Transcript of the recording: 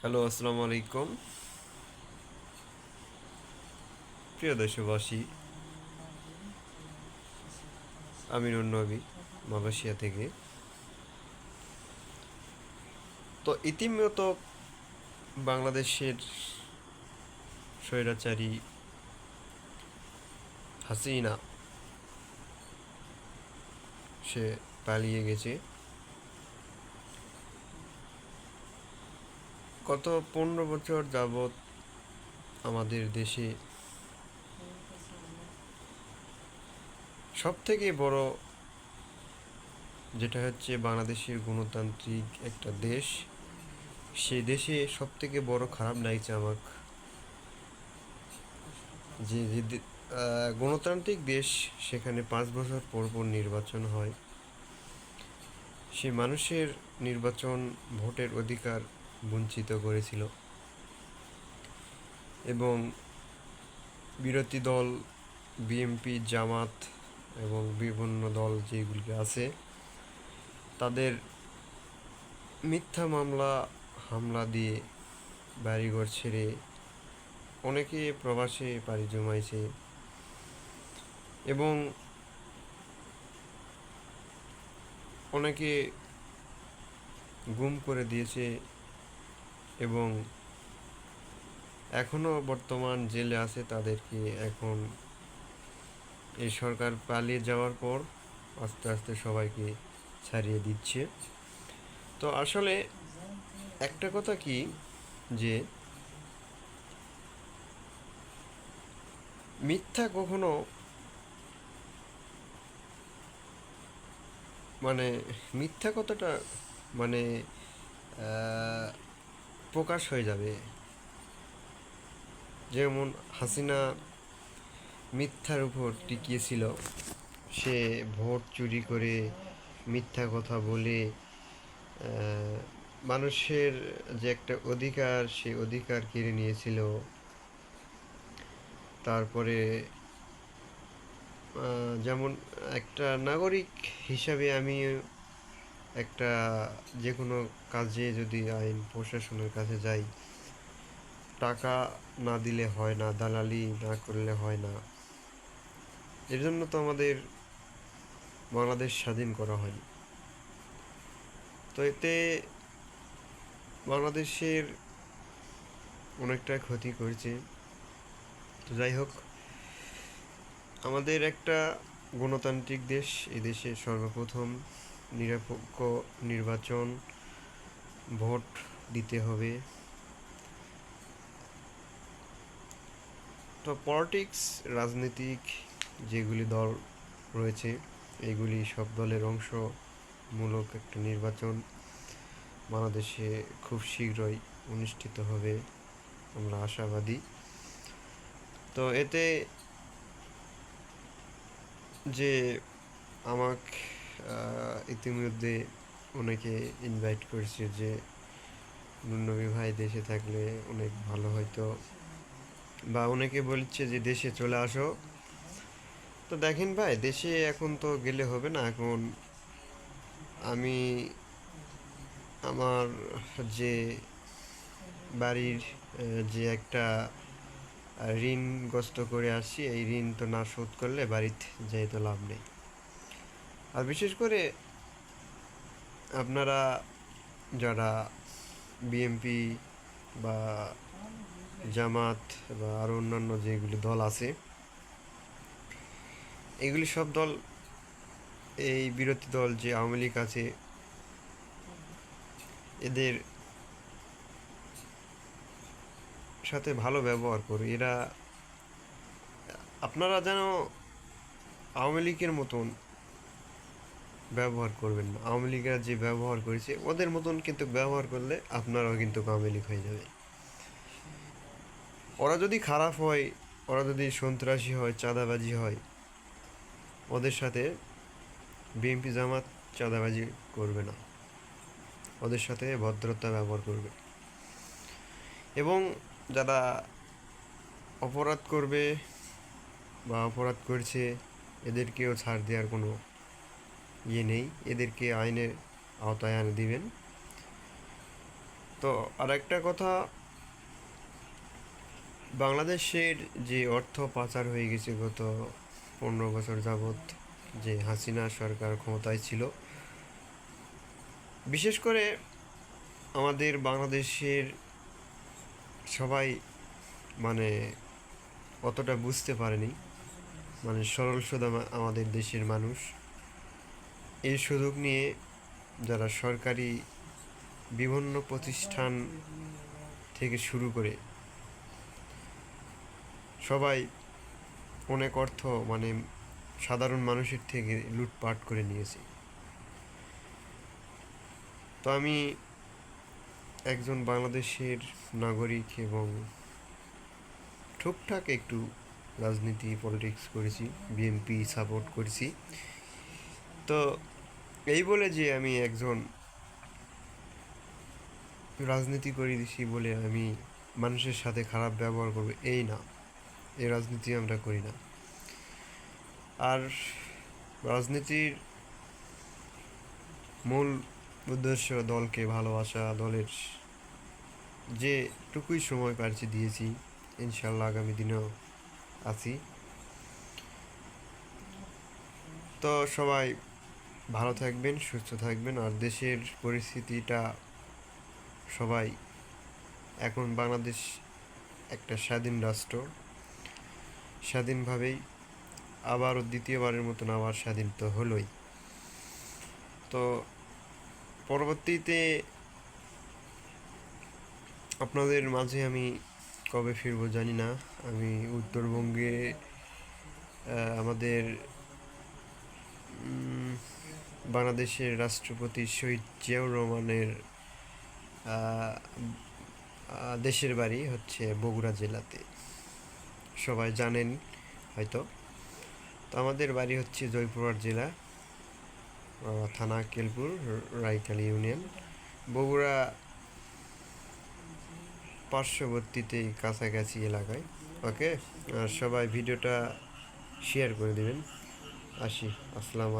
Hello, আসসালামু আলাইকুম। প্রিয় দেশবাসী, আমি নবী মালয়েশিয়া থেকে। তো ইতিমধ্যে বাংলাদেশের স্বৈরাচারী হাসিনা সে পালিয়ে গেছে। গত 15 বছর যাবৎ আমাদের দেশে সব থেকে বড় যেটা হচ্ছে বাংলাদেশের গণতান্ত্রিক একটা দেশ, সেই দেশে সব থেকে বড় খারাপ লাগছে আমার যে যে দে- গণতান্ত্রিক দেশ, সেখানে 5 বছর পর পর নির্বাচন হয়। সে মানুষের নির্বাচন ভোটের অধিকার বঞ্চিত করেছিল এবং বিরোধী দল বিএনপি, জামাত এবং বিভিন্ন দল যেগুলি আছে তাদের মিথ্যা মামলা হামলা দিয়ে বাড়িঘর ছেড়ে অনেকে প্রবাসে পাড়ি জমাইছে এবং অনেকে গুম করে দিয়েছে এবং এখনও বর্তমান জেলে আছে। তাদেরকে এখন এই সরকার পালিয়ে যাওয়ার পর আস্তে আস্তে সবাইকে ছাড়িয়ে দিচ্ছে। তো আসলে একটা কথা কি, যে মিথ্যা কখনো মানে মিথ্যা কথাটা মানে আহ, প্রকাশ হয়ে যাবে। যেমন হাসিনা মিথ্যার উপর টিকিয়েছিল। সে ভোট চুরি করে মিথ্যা কথা বলে আহ, মানুষের যে একটা অধিকার, সেই অধিকার কেড়ে নিয়েছিল। তারপরে যেমন একটা নাগরিক হিসাবে আমি একটা যে কোনো কাজে যদি আইন প্রশাসনের কাছে যাই, টাকা না দিলে হয় না, দালালি না করলে হয় না। এর জন্য তো আমাদের বাংলাদেশ স্বাধীন করা হয়নি। তো এতে বাংলাদেশের অনেকটা ক্ষতি করেছে। তো যাই হোক, আমাদের একটা গণতান্ত্রিক দেশ, এই দেশে সর্বপ্রথম নিরপেক্ষ নির্বাচন, ভোট দিতে হবে। তো পলিটিক্স, রাজনৈতিক যেগুলি দল রয়েছে, এইগুলি সব দলের অংশমূলক একটা নির্বাচন বাংলাদেশে খুব শীঘ্রই অনুষ্ঠিত হবে, আমরা আশাবাদী। তো এতে যে আমাকে ইতিমধ্যে অনেকে ইনভাইট করেছে যে নুননবী ভাই দেশে থাকলে অনেক ভালো হয়তো, বা অনেকে বলছে যে দেশে চলে আসো। তো দেখেন ভাই, দেশে এখন তো গেলে হবে না। এখন আমি আমার যে বাড়ির যে একটা ঋণগ্রস্ত করে আসছি, এই ঋণ তো না শোধ করলে বাড়িতে যেয়ে তো লাভ নেই। আর বিশেষ করে আপনারা যারা বিএনপি বা জামাত বা আরও অন্যান্য যেগুলি দল আছে, এগুলি সব দল, এই বিরোধী দল যে আওয়ামী লীগ আছে, এদের সাথে ভালো ব্যবহার করে এরা। আপনারা যেন আওয়ামী লীগের মতন ব্যবহার করবেন না। আওয়ামী লীগেরা যে ব্যবহার করেছে ওদের মতন কিন্তু ব্যবহার করলে আপনারাও কিন্তু আওয়ামী লীগ হয়ে যাবে। ওরা যদি খারাপ হয়, ওরা যদি সন্ত্রাসী হয়, চাঁদাবাজি হয়, ওদের সাথে বিএনপি জামাত চাঁদাবাজি করবে না, ওদের সাথে ভদ্রতা ব্যবহার করবে। এবং যারা অপরাধ করবে বা অপরাধ করছে, এদেরকেও ছাড় দেওয়ার কোনো নেই। এদেরকে আইনের আওতায় এনে দিবেন। তো আরেকটা কথা, বাংলাদেশের যে অর্থ পাচার হয়ে গেছে গত 15 বছর যাবৎ, যে হাসিনা সরকার ক্ষমতায় ছিল, বিশেষ করে আমাদের বাংলাদেশের সবাই মানে অতটা বুঝতে পারেনি, মানে সরল সোজা আমাদের দেশের মানুষ এই সুযোগ নিয়ে যারা সরকারি বিভিন্ন প্রতিষ্ঠান থেকে শুরু করে সবাই অনেক অর্থ মানে সাধারণ মানুষের থেকে লুটপাট করে নিয়েছে। তো আমি একজন বাংলাদেশের নাগরিক এবং টুকটাক একটু রাজনীতি পলিটিক্স করেছি, বিএনপি সাপোর্ট করেছি। তো এই বলে যে আমি একজন রাজনীতি করে দিছি বলে আমি মানুষের সাথে খারাপ ব্যবহার করবো এই না, এই রাজনীতি আমরা করি না। আর রাজনীতির মূল উদ্দেশ্য দলকে ভালোবাসা, দলের যেটুকুই সময় পারছি দিয়েছি, ইনশাল্লাহ আগামী দিনেও আছি। তো সবাই ভালো থাকবেন, সুস্থ থাকবেন। আর দেশের পরিস্থিতিটা সবাই, এখন বাংলাদেশ একটা স্বাধীন রাষ্ট্র, স্বাধীনভাবেই আবারও দ্বিতীয়বারের মতন আবার স্বাধীন তো হলোই। তো পরবর্তীতে আপনাদের মাঝে আমি কবে ফিরবো জানি না। আমি উত্তরবঙ্গে আমাদের বাংলাদেশের রাষ্ট্রপতি শহীদ জিয়াউর রহমানের দেশের বাড়ি হচ্ছে বগুড়া জেলাতে, সবাই জানেন হয়তো। তো আমাদের বাড়ি হচ্ছে জয়পুরহাট জেলা, থানা কেলপুর, রাইখালী ইউনিয়ন, বগুড়া পার্শ্ববর্তীতে কাছাকাছি এলাকায়। ওকে, আর সবাই ভিডিওটা শেয়ার করে দেবেন। আসি, আসসালামু